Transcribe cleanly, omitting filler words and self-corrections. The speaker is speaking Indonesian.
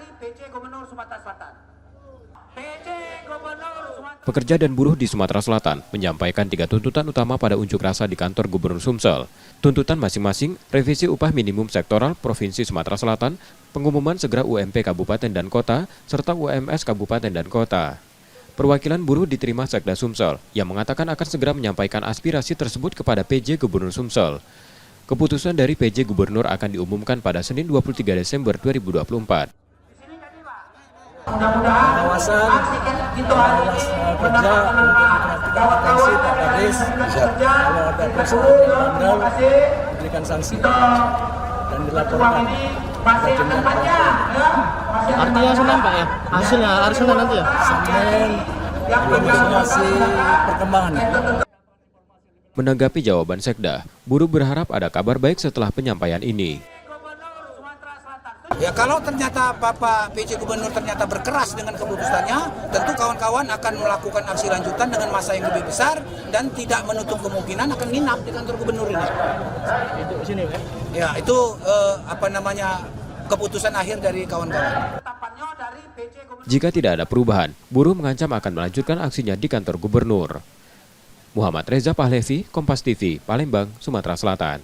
dari PJ Gubernur Sumatera Selatan. PJ Gubernur Sumatera. Pekerja dan buruh di Sumatera Selatan menyampaikan 3 tuntutan utama pada unjuk rasa di kantor Gubernur Sumsel. Tuntutan masing-masing, revisi upah minimum sektoral Provinsi Sumatera Selatan, pengumuman segera UMP Kabupaten dan Kota, serta UMS Kabupaten dan Kota. Perwakilan buruh diterima Sekda Sumsel yang mengatakan akan segera menyampaikan aspirasi tersebut kepada PJ Gubernur Sumsel. Keputusan dari PJ Gubernur akan diumumkan pada Senin 23 Desember 2024. Kawasan kerja potensi terkadis kalau ada perusahaan yang bandel diberikan sanksi dan dilaporkan. Artinya Senin Pak ya? Hasilnya hari Senin nanti ya? Senin masih perkembangan. Menanggapi jawaban Sekda, buruh berharap ada kabar baik setelah penyampaian ini. Ya kalau ternyata Bapak PJ Gubernur ternyata berkeras dengan keputusannya, tentu kawan-kawan akan melakukan aksi lanjutan dengan massa yang lebih besar dan tidak menutup kemungkinan akan nginap di kantor gubernur ini. Itu di sini ya? Ya itu keputusan akhir dari kawan-kawan. Jika tidak ada perubahan, buruh mengancam akan melanjutkan aksinya di kantor gubernur. Muhammad Reza Pahlevi, Kompas TV, Palembang, Sumatera Selatan.